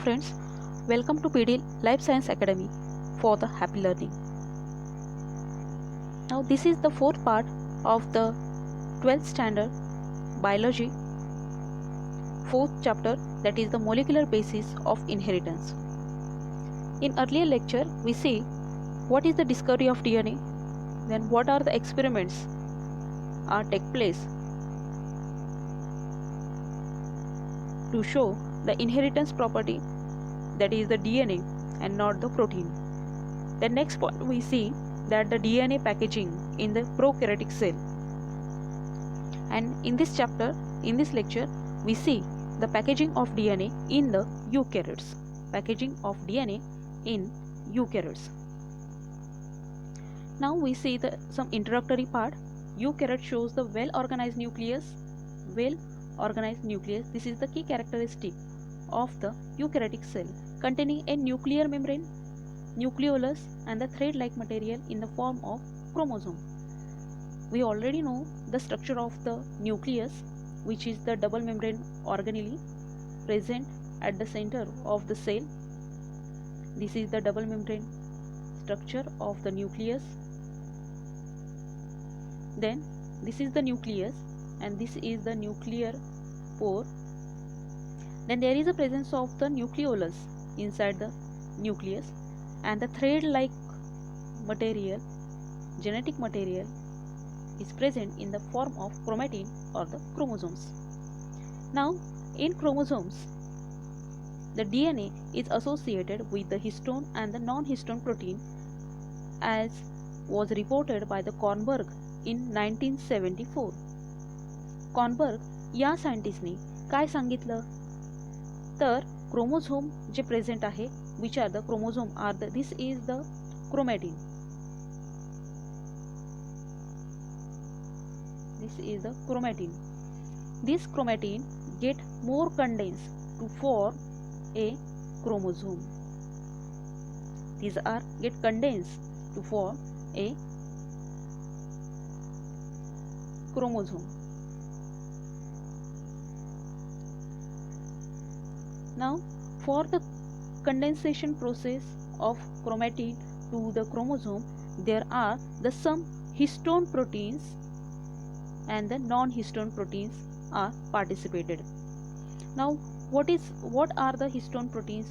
friends, welcome to PD Life Science Academy for the happy learning. Now this is the fourth part of the 12th standard biology, fourth chapter, that is the molecular basis of inheritance. In earlier lecture we see what is the discovery of DNA, then what are the experiments take place to show the inheritance property, that is the DNA and not the protein. The next point we see that the DNA packaging in the prokaryotic cell. And in this chapter, in this lecture, we see the packaging of DNA in the eukaryotes. Packaging of DNA in eukaryotes. Now we see some introductory part. Eukaryote shows the well-organized nucleus. Well-organized nucleus. This is the key characteristic of the eukaryotic cell, containing a nuclear membrane, nucleolus, and the thread-like material in the form of chromosome. We already know the structure of the nucleus, which is the double membrane organelle present at the center of the cell. This is the double membrane structure of the nucleus. Then this is the nucleus and this is the nuclear pore. Then there is a presence of the nucleolus inside the nucleus, and the thread-like material, genetic material, is present in the form of chromatin or the chromosomes. Now in chromosomes, the DNA is associated with the histone and the non-histone protein, as was reported by the Kornberg in 1974. Kornberg या सायंटिस्टने काय सांगितलं तर chromosome जे present आहे, which are the chromosome are the, this is the chromatin. This is the chromatin. This chromatin get more condensed to form a chromosome. These are get condensed to form a chromosome. Now for the condensation process of chromatin to the chromosome, there are some histone proteins and the non-histone proteins are participated. Now what are the histone proteins?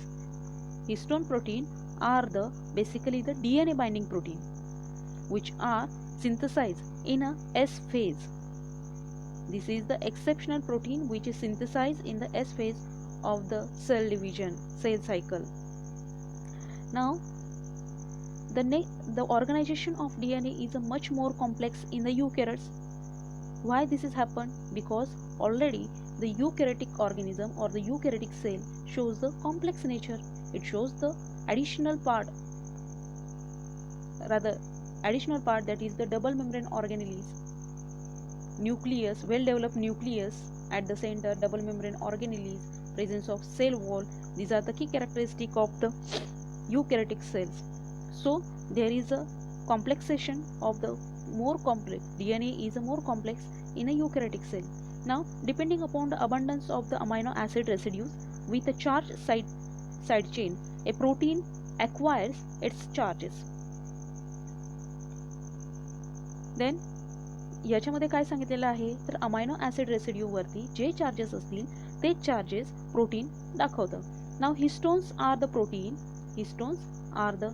Histone protein are basically the DNA binding protein, which are synthesized in a S phase. This is the exceptional protein which is synthesized in the S phase of the cell division, cell cycle. Now the organization of DNA is much more complex in the eukaryotes. Why this has happened? Because already the eukaryotic organism or the eukaryotic cell shows the complex nature. It shows the additional part that is the double membrane organelles, nucleus, well developed nucleus at the center, double membrane organelles, presence of cell wall. These are the key characteristics of the eukaryotic cells. So there is a complexation of the more complex DNA is a more complex in a eukaryotic cell. Now depending upon the abundance of the amino acid residues with a charged side chain, a protein acquires its charges. Then याच्यामध्ये काय सांगितलेलं आहे तर amino acid residue वरती जे charges असतील ते charges protein दाखवतं. Now histones are the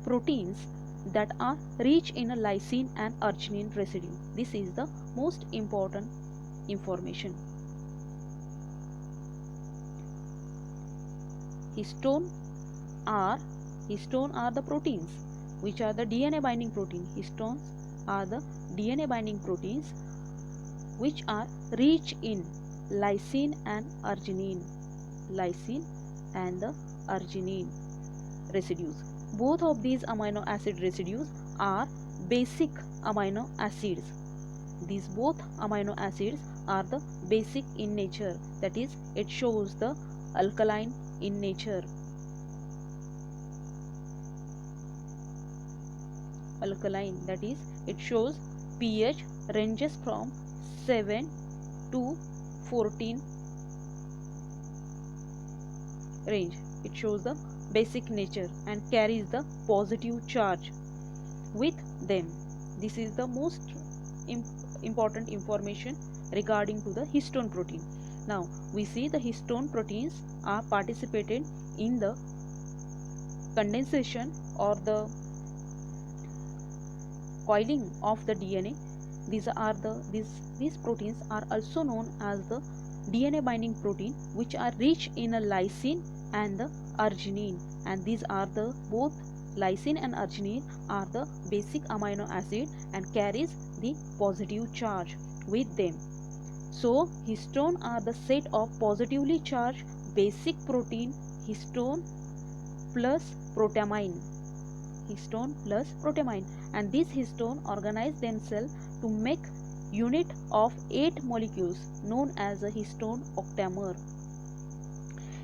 proteins that are rich in a lysine and arginine residue. This is the most important information. Histone are the proteins which are the DNA binding protein. Histones are the DNA binding proteins which are rich in lysine and arginine. Lysine and the arginine residues. Both of these amino acid residues are basic amino acids. These both amino acids are the basic in nature, that is it shows the alkaline in nature. Alkaline, that is it shows pH ranges from 7 to 14 range. it shows the basic nature and carries the positive charge with them. This is the most important information regarding to the histone protein. Now we see the histone proteins are participated in the condensation or the coiling of the DNA. These proteins are also known as the DNA binding protein, which are rich in a lysine and the arginine, and these are the both lysine and arginine are the basic amino acid and carries the positive charge with them. So histone are the set of positively charged basic protein, histone plus protamine, and these histone organize themselves to make unit of 8 molecules known as a histone octamer.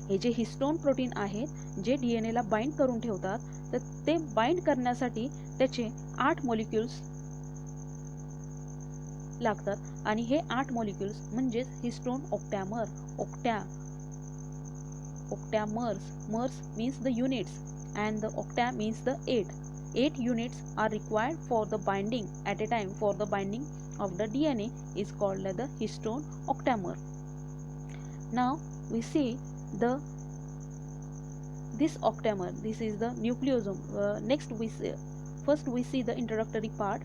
हे जे histone protein आहेत जे DNA ला bind करून ठेवतात, तर ते bind करण्यासाठी त्याचे 8 मॉलिक्युल्स लागतात आणि हे 8 मॉलिक्युल्स म्हणजे histone ऑक्टॅमर. Octamers means the units and the octa means the 8. 8 units are required for the binding at a time for the binding of the DNA is called the histone octamer. Now we see this octamer. This is the nucleosome. First we see the introductory part.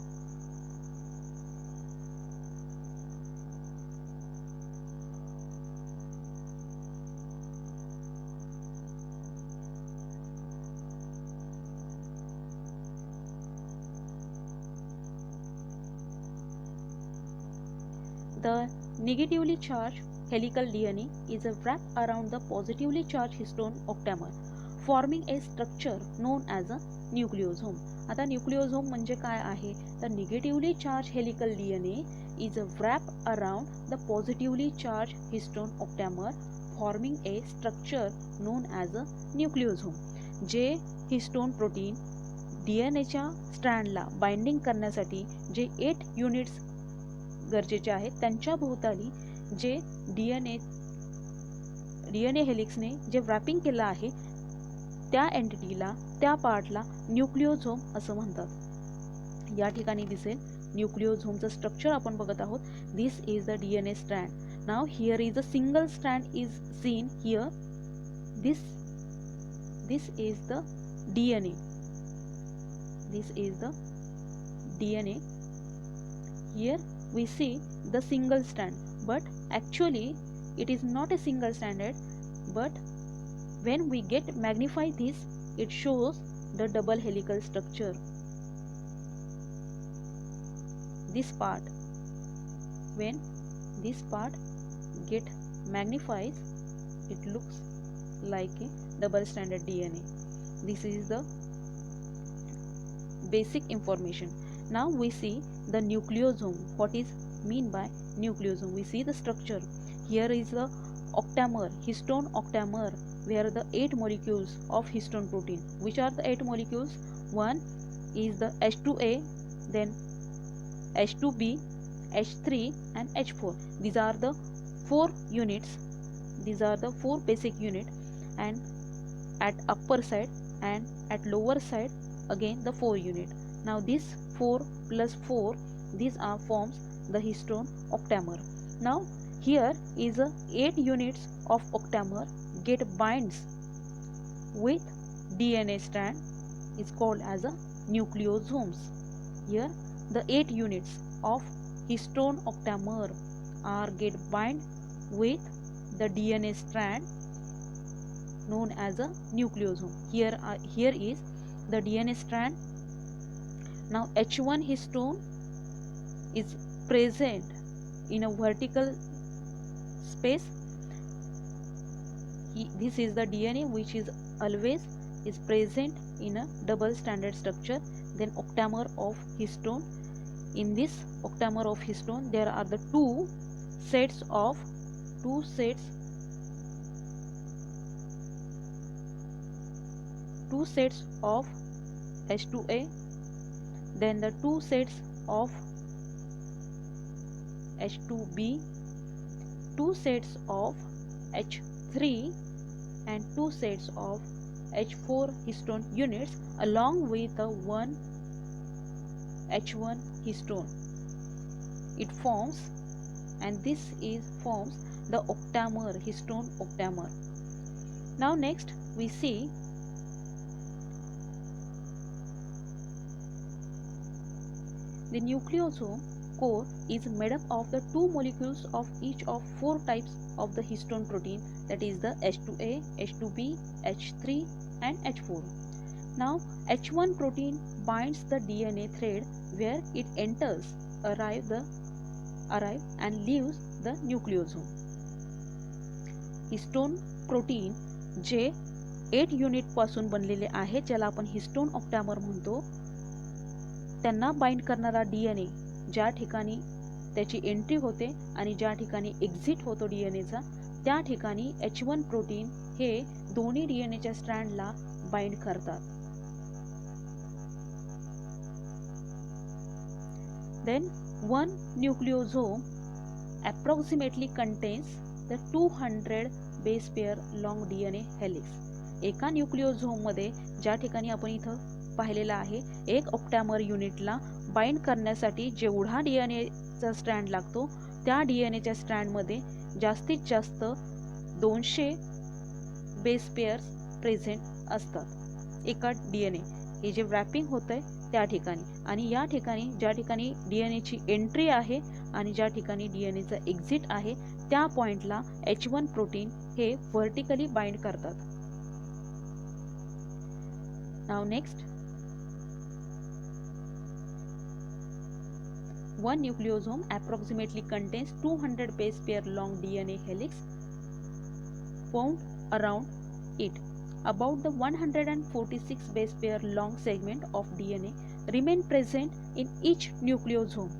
The negatively charged helical DNA is wrapped around the positively charged histone octamer, forming a structure known as a nucleosome. आता nucleosome म्हणजे काय आहे? The negatively charged helical DNA is wrapped around the positively charged histone octamer, forming a structure known as a nucleosome. J histone protein DNA च्या स्ट्रँडला binding करण्यासाठी जे 8 units गरजेचे आहेत, त्यांच्या भोवताली जे DNA हेलिक्सने जे wrapping केलं आहे, त्या एंटिटीला, त्या पार्टला न्यूक्लिओझोम असं म्हणतात. या ठिकाणी दिसेल न्यूक्लिओझोमचं स्ट्रक्चर आपण बघत आहोत. This is the DNA strand. Now here is a single strand is seen here. This is the DNA. Here we see the single strand, but actually it is not a single stranded, but when we magnify this, it shows the double helical structure. This part, when this part get magnifies, it looks like a double stranded DNA. This is the basic information. Now we see the nucleosome. What is mean by nucleosome? We see the structure. Here is the octamer, histone octamer, where the 8 molecules of histone protein. Which are the 8 molecules? One is the H2A, then H2B, H3 and H4. These are the 4 units. These are the 4 basic units, and at upper side and at lower side again the 4 unit. Now this 4 plus 4, these are forms the histone octamer. Now here is a 8 units of octamer get binds with DNA strand is called as a nucleosomes. Here the 8 units of histone octamer are get bind with the DNA strand known as a nucleosome. Here is the DNA strand. Now H1 histone is present in a vertical space. This is the DNA which is always is present in a double stranded structure. Then octamer of histone. In this octamer of histone there are the two sets of H2A, then the 2 sets of H2B, 2 sets of H3 and 2 sets of H4 histone units along with one H1 histone. It forms, and this forms the octamer, histone octamer. Now next we see the nucleosome core is made up of the 2 molecules of each of 4 types of the histone protein, that is the H2A, H2B, H3 and H4. Now H1 protein binds the DNA thread where it enters, arrive and leaves the nucleosome. Histone protein J 8 unit पासून बनलेले आहे, ज्याला आपण histone ऑक्टॅमर म्हणतो, त्यांना bind करणारा DNA ज्या ठिकाणी त्याची एंट्री होते आणि ज्या ठिकाणी एक्झिट होतो DNAचा, त्या ठिकाणी H1 प्रोटीन हे दोन्ही DNAच्या स्ट्रँडला बाइंड करतात. Then one nucleosome approximately contains the 200 base pair long DNA helix. एका न्यूक्लिओझोममध्ये ज्या ठिकाणी आपण इथं पाहिलेला आहे, एक ऑक्टॅमर युनिटला बाइंड करण्यासाठी जेवढा DNAचा स्ट्रँड लागतो, त्या DNAच्या स्ट्रँडमध्ये जास्तीत जास्त 200 बेस पेअर्स प्रेझेंट असतात एका DNA हे जे रॅपिंग होतंय त्या ठिकाणी. आणि या ठिकाणी ज्या ठिकाणी DNAची एंट्री आहे आणि ज्या ठिकाणी DNAचा एक्झिट आहे, त्या पॉइंटला H1 प्रोटीन हे व्हर्टिकली बाइंड करतात. Now next, one nucleosome approximately contains 200 base pair long DNA helix wound around it. About the 146 base pair long segment of DNA remain present in each nucleosome.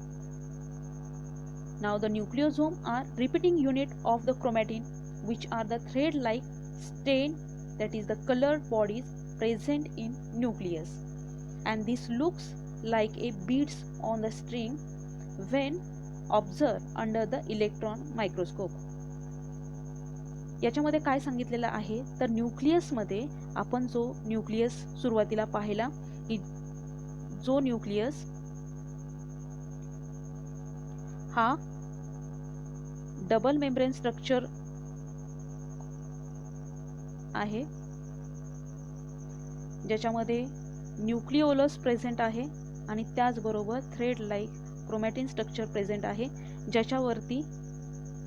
Now the nucleosome are repeating unit of the chromatin, which are the thread-like stain, that is the colored bodies present in nucleus, and this looks like a beads on the string when observed under the electron microscope. याच्यामध्ये काय सांगितलेलं आहे तर न्यूक्लियसमध्ये आपण जो nucleus सुरुवातीला पाहिला की जो न्यूक्लियस हा डबल मेम्ब्रेन स्ट्रक्चर आहे, ज्याच्यामध्ये न्यूक्लिओलस प्रेझेंट आहे आणि त्याचबरोबर thread like chromatin structure present आहे, ज्याच्यावरती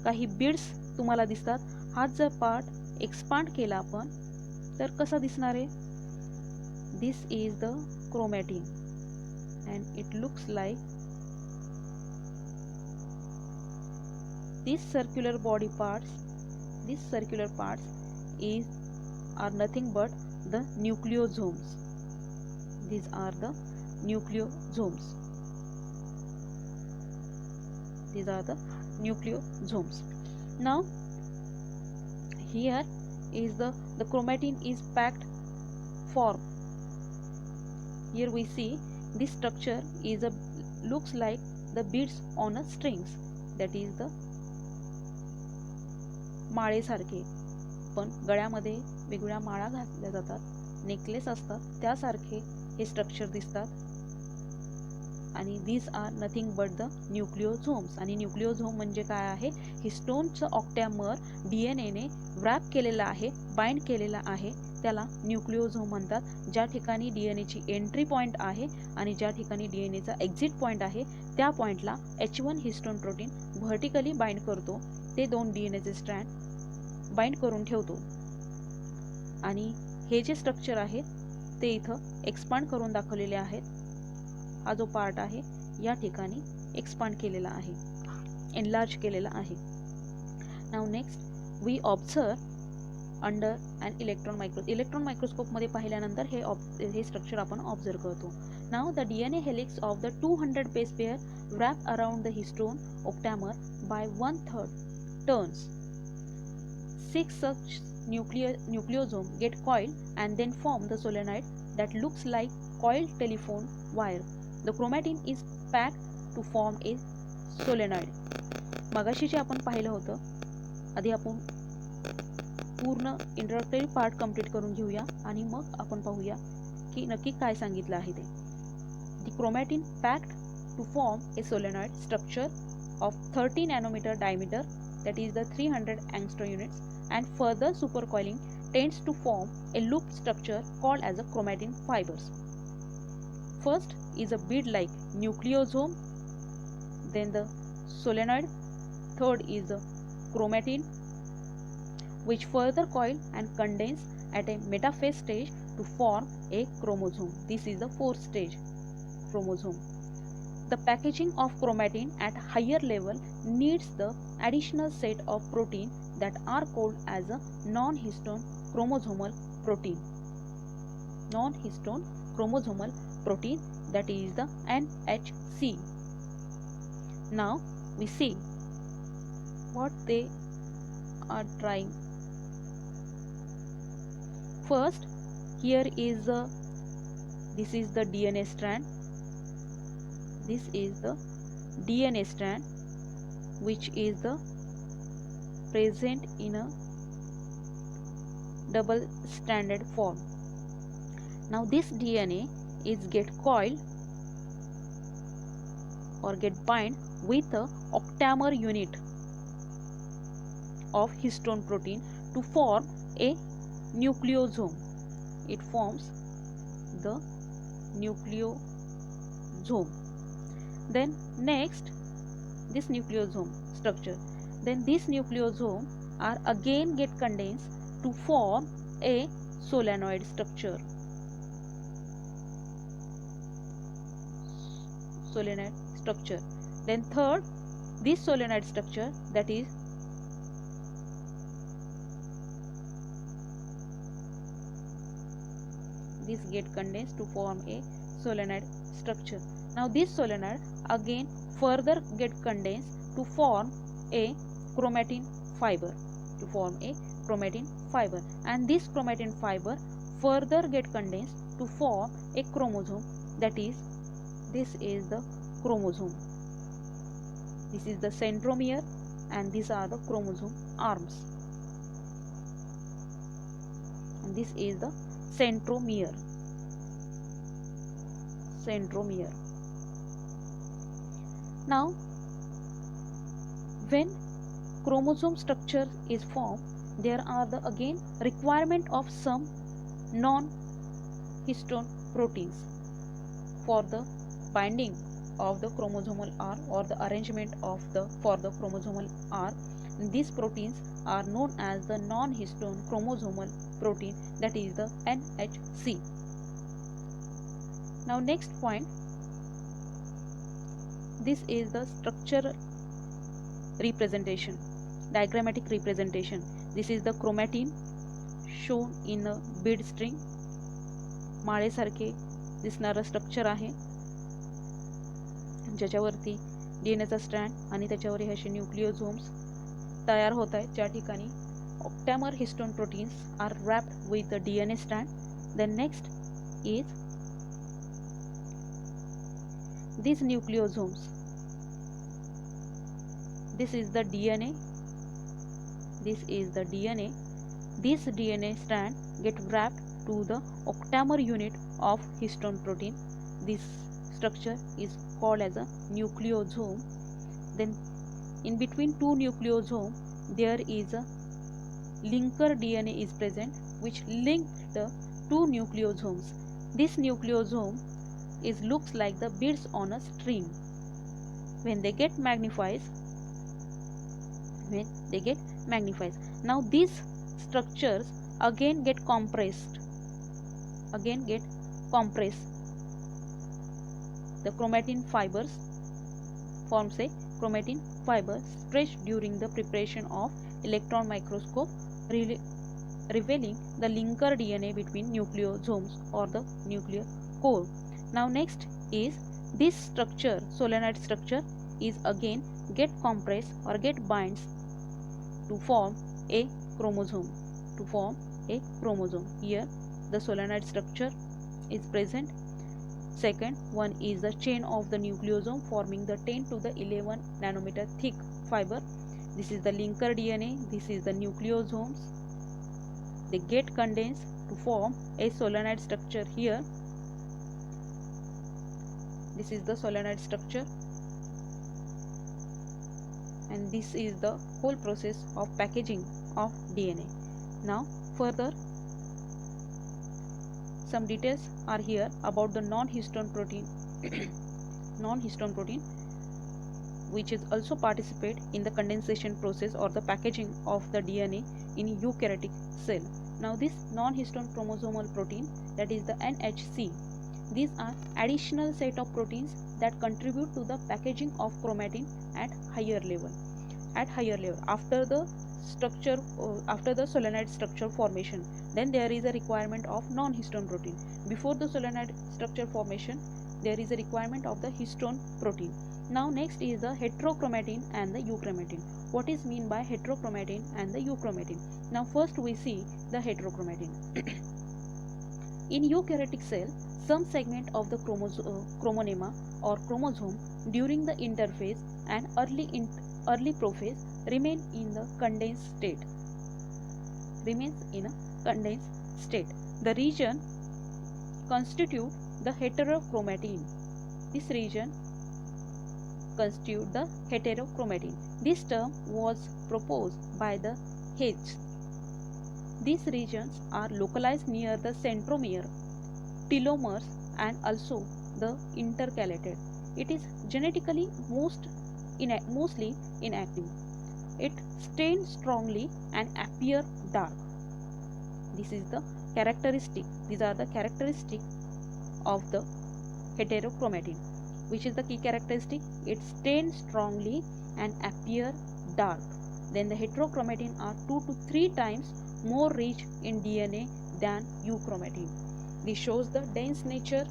काही बीड्स तुम्हाला दिसतात. हा जर पार्ट एक्सपांड केला आपण तर कसा दिसणार आहे? This is the chromatin and it looks like these circular body parts. These circular parts are nothing but the nucleosomes. These are the nucleosomes. These are the nucleosomes. Now here is the chromatin is packed form. Here we see this structure is looks like the beads on a strings, that is the माळेसारखे. पण गळ्यामध्ये वेगवेगळ्या माळा घातल्या जातात, necklace असतात, त्यासारखे हे structure दिसतात. आणि these are nothing but the nucleosomes. आणि न्यूक्लिओझोम म्हणजे काय आहे? हिस्टोनचं ऑक्टॅमर DNA ने व्रॅप केलेला आहे, बाइंड केलेला आहे, त्याला न्यूक्लिओझोम म्हणतात. ज्या ठिकाणी DNAची एंट्री पॉइंट आहे आणि ज्या ठिकाणी DNAचा एक्झिट पॉइंट आहे, त्या पॉइंटला H1 histone protein vertically bind करतो. ते दोन DNAचे स्ट्रँड बाइंड करून ठेवतो. आणि हे जे स्ट्रक्चर आहे ते इथं एक्सपांड करून दाखवलेले आहेत. हा जो पार्ट आहे या ठिकाणी एक्सपांड केलेला आहे, एनलार्ज केलेला आहे. Now next we observe under and electron मायक्रोस्कोपमध्ये पाहिल्यानंतर हे स्ट्रक्चर आपण ऑब्झर्व करतो. Now the DNA helix of the 200 base pair wrap around the histone octamer by 1/3 turns. 6 such nucleosomes get coiled and then form the solenoid that looks like coiled telephone wire. The chromatin is packed to form a solenoid. मगाशी जे आपण पाहिलं होतं, आधी आपण पूर्ण introductory part complete करून घेऊया आणि मग आपण पाहूया की नक्की काय सांगितलं आहे ते. The chromatin packed to form a solenoid structure of 30 nanometer diameter, that is the 300 angstrom units, and further supercoiling tends to form a loop structure called as a chromatin fibers. First is a bead-like nucleosome, then the solenoid, third is the chromatin, which further coil and condense at a metaphase stage to form a chromosome. This is the fourth stage, chromosome. The packaging of chromatin at higher level needs the additional set of protein that are called as a non-histone chromosomal protein. Non-histone chromosomal protein, that is the NHC. Now we see what they are trying. First, here is this is the DNA strand. This is the DNA strand which is the present in a double stranded form. Now this DNA is get coiled or get bind with a octamer unit of histone protein to form a nucleosome. It forms the nucleosome. Then next, this nucleosome structure, then this nucleosome are again get condensed to form a solenoid structure. Solenoid structure. Then third, this solenoid structure, that is this get condensed to form a solenoid structure. Now this solenoid again further get condensed to form a chromatin fiber, and this chromatin fiber further get condensed to form a chromosome, that is this is the chromosome. This is the centromere and these are the chromosome arms, and this is the centromere. Now when chromosome structure is formed, there are the again requirement of some non-histone proteins for the binding of the chromosomal R or the arrangement of the chromosomal R. These proteins are known as the non-histone chromosomal protein, that is the NHC. Now next point, this is the structural representation, diagrammatic representation. This is the chromatin shown in a bead string. माळेसारखे दिसणारं structure आहे ज्याच्यावरती डीएनएचा strand आणि त्याच्यावर हे असे न्यूक्लियोझोम्स तयार होत आहेत, ज्या ठिकाणी octamer histone proteins are wrapped with the DNA strand. Then next is these nucleosomes. This is the DNA. This is the DNA. This DNA strand get wrapped to the octamer unit of histone protein. This structure is called as a nucleosome. Then in between two nucleosome there is a linker DNA is present which link the two nucleosomes. This nucleosome is looks like the beads on a string. When they get magnified, now these structures again get compressed. The chromatin fibers forms a chromatin fiber stretched during the preparation of electron microscope, revealing the linker DNA between nucleosomes or the nuclear core. Now next is this structure, solenoid structure, is again get compressed or get binds to form a chromosome. Here the solenoid structure is present. Second one is the chain of the nucleosome forming the 10 to the 11 nanometer thick fiber. This is the linker DNA. This is the nucleosomes. they get condensed to form a solenoid structure. Here this is the solenoid structure, and this is the whole process of packaging of DNA. Now further, some details are here about the non-histone protein non-histone protein, which is also participate in the condensation process or the packaging of the DNA in eukaryotic cell. Now this non-histone chromosomal protein, that is the NHC, these are additional set of proteins that contribute to the packaging of chromatin at higher level. After the solenoid structure formation, then there is a requirement of non-histone protein. Before the solenoid structure formation, there is a requirement of the histone protein. Now next is the heterochromatin and the euchromatin. What is mean by heterochromatin and the euchromatin? Now first we see the heterochromatin. In eukaryotic cell, some segment of the chromonema or chromosome during the interphase and early prophase remains in a condensed state. The region constitute the heterochromatin. This region constitute the heterochromatin. This term was proposed by the Hedges. These regions are localized near the centromere, telomeres, and also the intercalated. It is genetically mostly inactive. It stains strongly and appear dark. This is the characteristic. These are the characteristics of the heterochromatin. Which is the key characteristic? It stains strongly and appear dark. Then the heterochromatin are 2 to 3 times more rich in DNA than euchromatin. This shows the dense nature,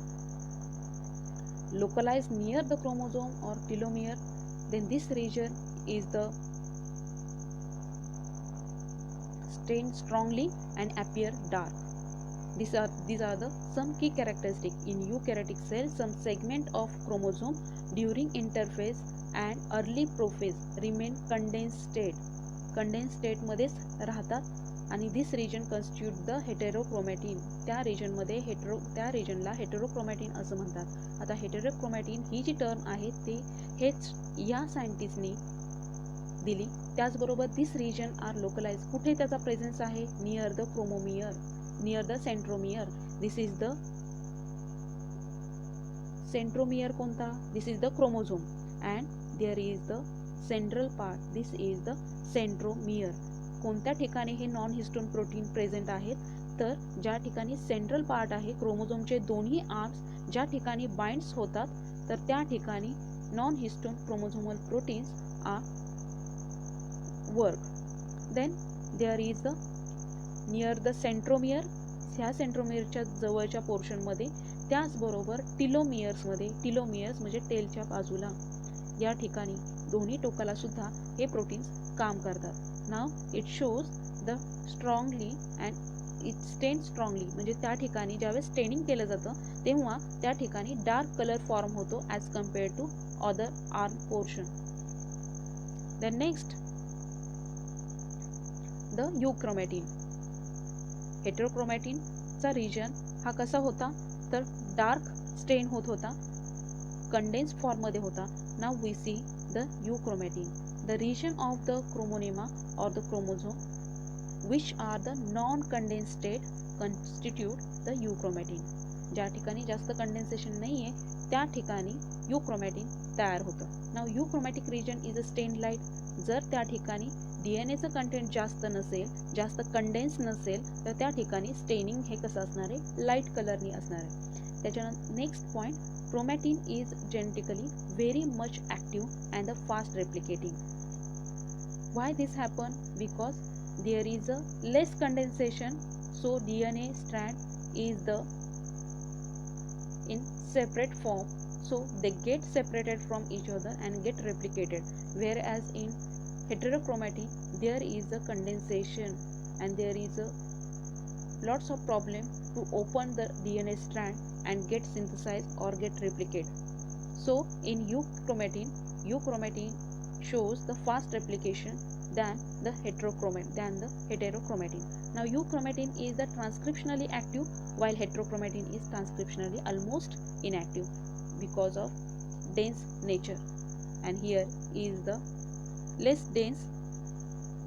localized near the chromosome or telomere. Then this region is the stain strongly and appear dark. These are the some key characteristics in eukaryotic cells. Some segment of chromosome during interphase and early prophase remain condensed state मध्येच राहतात आणि this region constitute the heterochromatin. त्या regionला heterochromatin असं म्हणतात. आता heterochromatin ही जी term आहे ते हेच या सायंटिस्टनी दिली. त्याचबरोबर दिस रिजन आर लोकलाइज. कुठे त्याचा प्रेझेन्स आहे? Near the near the centromere. This is the centromere. कोणता? This is the chromosome and there is the central part. This is the centromere. कोणत्या ठिकाणी हे नॉन हिस्टोन प्रोटीन प्रेझेंट आहेत? तर ज्या ठिकाणी सेंट्रल पार्ट आहे, क्रोमोझोमचे दोन्ही आर्म्स ज्या ठिकाणी बाइंड्स होतात, तर त्या ठिकाणी non histone chromosomal proteins are work. Then there is the near the centromere. ह्या सेंट्रोमियरच्या जवळच्या पोर्शनमध्ये, त्याचबरोबर टिलोमियर्स म्हणजे टेलच्या बाजूला, या ठिकाणी दोन्ही टोकाला सुद्धा हे प्रोटीन्स काम करतात. Now it shows the strongly and it stain strongly. म्हणजे त्या ठिकाणी ज्यावेळेस स्टेनिंग केलं जातं तेव्हा त्या ठिकाणी डार्क कलर फॉर्म होतो as compare to other arm portion. Then next the euchromatin. हेटेरोक्रोमॅटिनचा रिजन हा कसा होता? तर डार्क स्टेन होत होता, कंडेन्स फॉर्ममध्ये होता. Now we see the euchromatin. The region of the chromonema or the chromosome which are the non condense state constitute the euchromatin. ज्या ठिकाणी जास्त कंडेन्सेशन नाही आहे त्या ठिकाणी यूक्रोमॅटिन तयार होतं. Now euchromatic region is a stain light. जर त्या ठिकाणी डीएनएचं कंटेंट जास्त नसेल, जास्त कंडेन्स नसेल, तर त्या ठिकाणी स्टेनिंग हे कसं असणार आहे? लाईट कलरनी असणार आहे. त्याच्यानंतर next point, chromatin is genetically very much active and the fast replicating. Why this happen? Because there is a less condensation, so DNA strand is the in separate form, so they get separated from each other and get replicated, whereas in heterochromatin there is a condensation and there is a lots of problem to open the DNA strand and get synthesized or get replicated. So in euchromatin shows the fast replication than the heterochromatin. Now euchromatin is the transcriptionally active while heterochromatin is transcriptionally almost inactive because of dense nature, and here is the less dense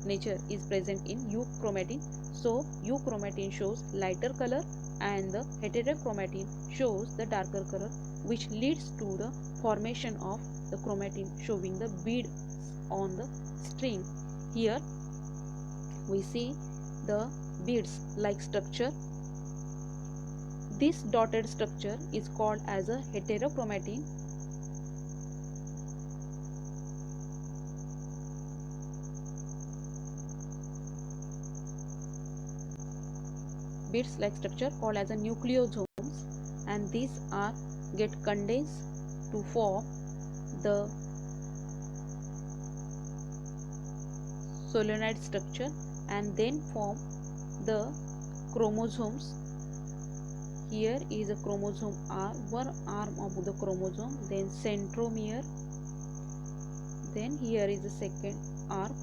nature is present in euchromatin. So euchromatin shows lighter color and the heterochromatin shows the darker color, which leads to the formation of the chromatin showing the beads on the string. Here we see the beads like structure. This dotted structure is called as a heterochromatin. Beads like structure called as a nucleosomes, and these are get condensed to form the solenoid structure and then form the chromosomes. Here is a chromosome R, one arm of the chromosome, then centromere, then here is the second arm,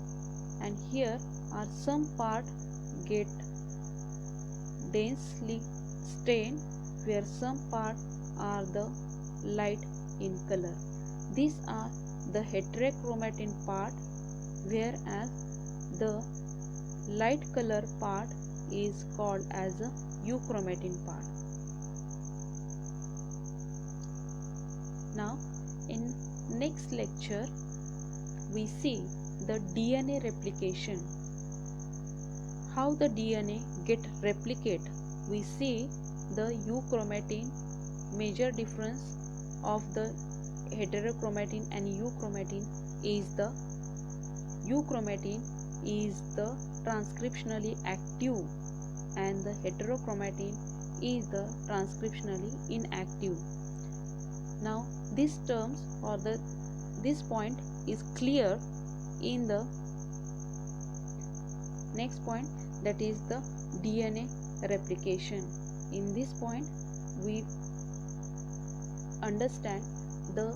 and here are some part get densely stained where some part are the light in color. These are the heterochromatin part, whereas the light color part is called as a euchromatin part. Now in next lecture we see the DNA replication. How the DNA get replicate. We see the euchromatin. Major difference of the heterochromatin and euchromatin is the euchromatin is the transcriptionally active and the heterochromatin is the transcriptionally inactive. Now these terms or this point is clear in the next point, that is the DNA replication. In this point we understand the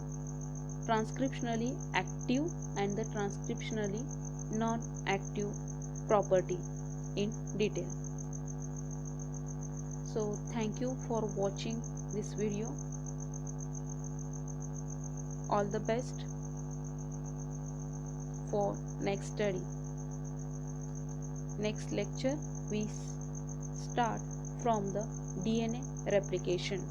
transcriptionally active and the transcriptionally non-active property in detail. So thank you for watching this video. All the best for next study. Next lecture we start from the DNA replication.